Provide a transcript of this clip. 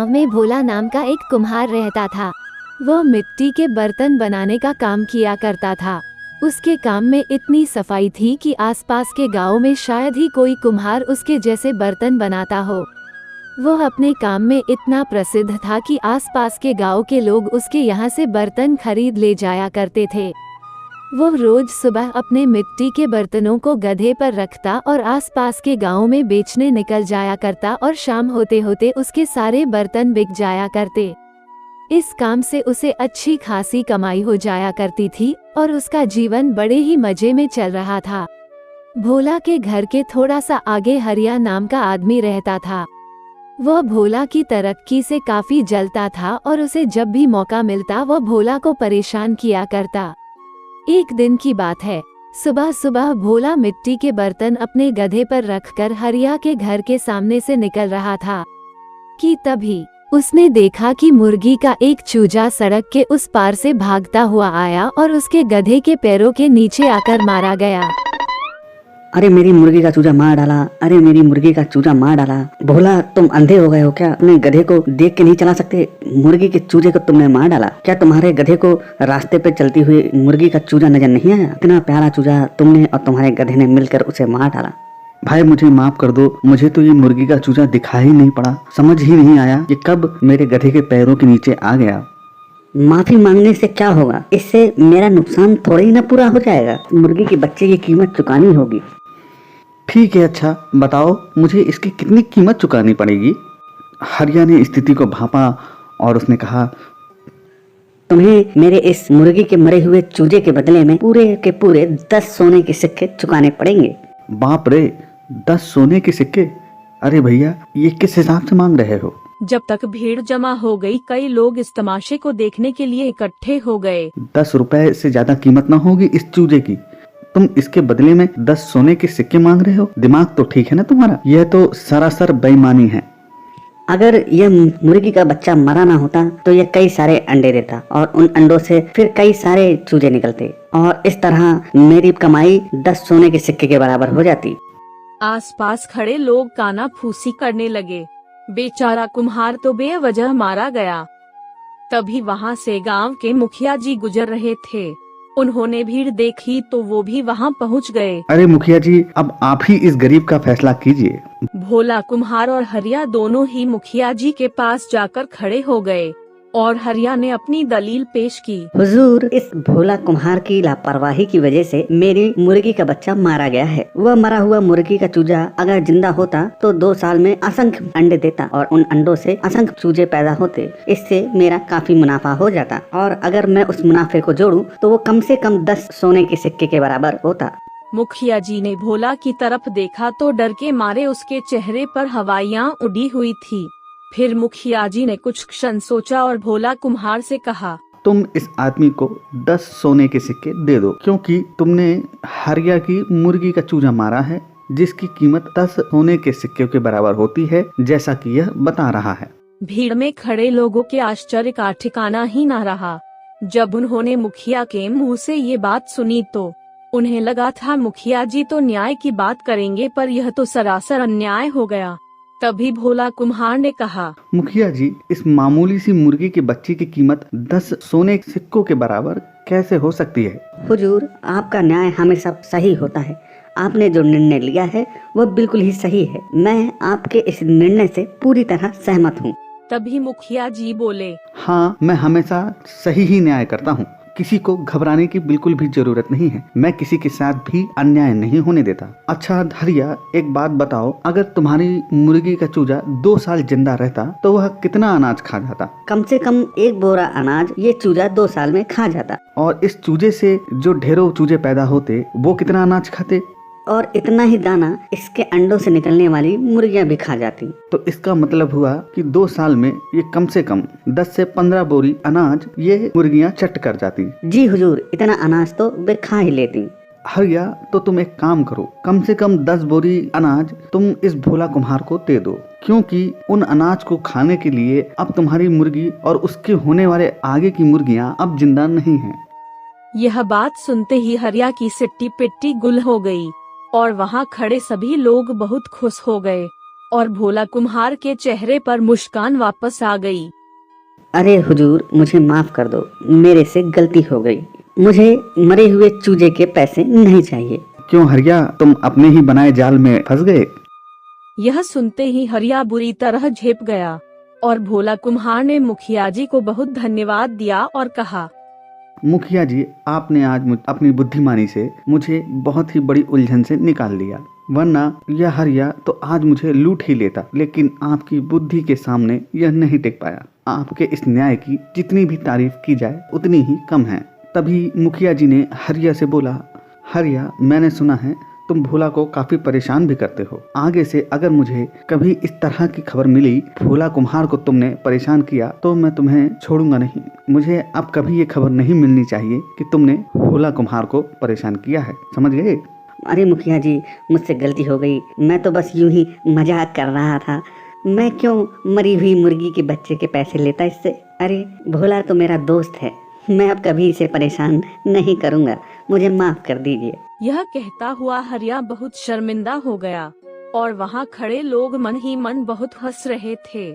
गांव में भोला नाम का एक कुम्हार रहता था। वह मिट्टी के बर्तन बनाने का काम किया करता था। उसके काम में इतनी सफाई थी कि आसपास के गांव में शायद ही कोई कुम्हार उसके जैसे बर्तन बनाता हो। वह अपने काम में इतना प्रसिद्ध था कि आसपास के गांव के लोग उसके यहाँ से बर्तन खरीद ले जाया करते थे। वो रोज सुबह अपने मिट्टी के बर्तनों को गधे पर रखता और आसपास के गांव में बेचने निकल जाया करता और शाम होते होते उसके सारे बर्तन बिक जाया करते। इस काम से उसे अच्छी खासी कमाई हो जाया करती थी और उसका जीवन बड़े ही मजे में चल रहा था। भोला के घर के थोड़ा सा आगे हरिया नाम का आदमी रहता था। वह भोला की तरक्की से काफी जलता था और उसे जब भी मौका मिलता वह भोला को परेशान किया करता। एक दिन की बात है, सुबह सुबह भोला मिट्टी के बर्तन अपने गधे पर रखकर हरिया के घर के सामने से निकल रहा था कि तभी उसने देखा कि मुर्गी का एक चूजा सड़क के उस पार से भागता हुआ आया और उसके गधे के पैरों के नीचे आकर मारा गया। अरे मेरी मुर्गी का चूजा मार डाला, अरे मेरी मुर्गी का चूजा मार डाला। भोला तुम अंधे हो गए हो क्या? अपने गधे को देख के नहीं चला सकते? मुर्गी के चूजे को तुमने मार डाला। क्या तुम्हारे गधे को रास्ते पे चलती हुई मुर्गी का चूजा नजर नहीं आया? इतना प्यारा चूजा तुमने और तुम्हारे गधे ने मिलकर उसे मार डाला। भाई मुझे माफ कर दो, मुझे तो ये मुर्गी का चूजा दिखाई ही नहीं पड़ा, समझ ही नहीं आया कि कब मेरे गधे के पैरों के नीचे आ गया। माफी मांगने से क्या होगा? इससे मेरा नुकसान थोड़ा ही ना पूरा हो जाएगा। मुर्गी के बच्चे की कीमत चुकानी होगी। ठीक है, अच्छा बताओ मुझे इसकी कितनी कीमत चुकानी पड़ेगी? हरिया ने स्थिति को भांपा और उसने कहा, तुम्हें मेरे इस मुर्गी के मरे हुए चूजे के बदले में पूरे के पूरे 10 सोने के सिक्के चुकाने पड़ेंगे। बाप रे, 10 सोने के सिक्के? अरे भैया ये किस हिसाब से मांग रहे हो? जब तक भीड़ जमा हो गई, कई लोग इस तमाशे को देखने के लिए इकट्ठे हो गए। 10 रुपए से ज्यादा कीमत ना होगी इस चूजे की? तुम इसके बदले में 10 सोने के सिक्के मांग रहे हो? दिमाग तो ठीक है ना तुम्हारा? यह तो सरासर बेईमानी है। अगर यह मुर्गी का बच्चा मरा ना होता तो यह कई सारे अंडे देता और उन अंडों से फिर कई सारे चूजे निकलते और इस तरह मेरी कमाई 10 सोने के सिक्के के बराबर हो जाती। आसपास खड़े लोग काना फूसी करने लगे। बेचारा कुम्हार तो बेवजह मारा गया। तभी वहाँ से गांव के मुखिया जी गुजर रहे थे। उन्होंने भीड़ देखी तो वो भी वहाँ पहुँच गए। अरे मुखिया जी, अब आप ही इस गरीब का फैसला कीजिए। भोला कुम्हार और हरिया दोनों ही मुखिया जी के पास जाकर खड़े हो गए और हरिया ने अपनी दलील पेश की। हुजूर, इस भोला कुम्हार की लापरवाही की वजह से मेरी मुर्गी का बच्चा मारा गया है। वह मरा हुआ मुर्गी का चूजा अगर जिंदा होता तो 2 साल में असंख्य अंडे देता और उन अंडों से असंख्य चूजे पैदा होते। इससे मेरा काफी मुनाफा हो जाता और अगर मैं उस मुनाफे को जोड़ूं तो वो कम से कम 10 सोने के सिक्के के बराबर होता। मुखिया जी ने भोला की तरफ देखा तो डर के मारे उसके चेहरे पर हवाइयाँ उड़ी हुई थी। फिर मुखिया जी ने कुछ क्षण सोचा और भोला कुम्हार से कहा, तुम इस आदमी को 10 सोने के सिक्के दे दो, क्योंकि तुमने हरिया की मुर्गी का चूजा मारा है जिसकी कीमत 10 सोने के सिक्के के बराबर होती है, जैसा कि यह बता रहा है। भीड़ में खड़े लोगों के आश्चर्य का ठिकाना ही न रहा। जब उन्होंने मुखिया के मुंह से ये बात सुनी तो उन्हें लगा था मुखिया जी तो न्याय की बात करेंगे, पर यह तो सरासर अन्याय हो गया। तभी भोला कुम्हार ने कहा, मुखिया जी, इस मामूली सी मुर्गी के बच्चे की कीमत 10 सोने के सिक्कों के बराबर कैसे हो सकती है? हुजूर, आपका न्याय हमेशा सही होता है। आपने जो निर्णय लिया है वह बिल्कुल ही सही है। मैं आपके इस निर्णय से पूरी तरह सहमत हूँ। तभी मुखिया जी बोले, हाँ, मैं हमेशा सही ही न्याय करता हूँ। किसी को घबराने की बिल्कुल भी जरूरत नहीं है। मैं किसी के साथ भी अन्याय नहीं होने देता। अच्छा हरिया, एक बात बताओ, अगर तुम्हारी मुर्गी का चूजा 2 साल जिंदा रहता तो वह कितना अनाज खा जाता? कम से कम 1 बोरा अनाज ये चूजा 2 साल में खा जाता। और इस चूजे से जो ढेरों चूजे पैदा होते वो कितना अनाज खाते? और इतना ही दाना इसके अंडों से निकलने वाली मुर्गियां भी खा जाती। तो इसका मतलब हुआ कि 2 साल में ये कम से कम 10 से 15 बोरी अनाज ये मुर्गियां चट कर जाती। जी हुजूर, इतना अनाज तो वे खा ही लेती। हरिया, तो तुम एक काम करो, कम से कम 10 बोरी अनाज तुम इस भोला कुम्हार को दे दो, क्योंकि उन अनाज को खाने के लिए अब तुम्हारी मुर्गी और उसके होने वाले आगे की मुर्गियां अब जिंदा नहीं हैं। यह बात सुनते ही हरिया की सिट्टी पिट्टी गुल हो गई और वहाँ खड़े सभी लोग बहुत खुश हो गए। और भोला कुम्हार के चेहरे पर मुस्कान वापस आ गई। अरे हुजूर, मुझे माफ कर दो, मेरे से गलती हो गई। मुझे मरे हुए चूजे के पैसे नहीं चाहिए। क्यों हरिया, तुम अपने ही बनाए जाल में फंस गए? यह सुनते ही हरिया बुरी तरह झेप गया और भोला कुम्हार ने मुखिया जी को बहुत धन्यवाद दिया और कहा, मुखिया जी, आपने आज अपनी बुद्धिमानी से मुझे बहुत ही बड़ी उलझन से निकाल लिया, वरना यह हरिया तो आज मुझे लूट ही लेता। लेकिन आपकी बुद्धि के सामने यह नहीं टिक पाया। आपके इस न्याय की जितनी भी तारीफ की जाए उतनी ही कम है। तभी मुखिया जी ने हरिया से बोला, हरिया, मैंने सुना है तुम भोला को काफी परेशान भी करते हो। आगे से अगर मुझे कभी इस तरह की खबर मिली, भोला कुम्हार को तुमने परेशान किया, तो मैं तुम्हें छोड़ूंगा नहीं। मुझे अब कभी ये खबर नहीं मिलनी चाहिए कि तुमने भोला कुम्हार को परेशान किया है, समझ गए? अरे मुखिया जी, मुझसे गलती हो गई। मैं तो बस यूं ही मजाक कर रहा था। मैं क्यों मरी हुई मुर्गी के बच्चे के पैसे लेता इससे? अरे भोला तो मेरा दोस्त है, मैं अब कभी इसे परेशान नहीं करूंगा। मुझे माफ कर दीजिए। यह कहता हुआ हरिया बहुत शर्मिंदा हो गया और वहाँ खड़े लोग मन ही मन बहुत हंस रहे थे।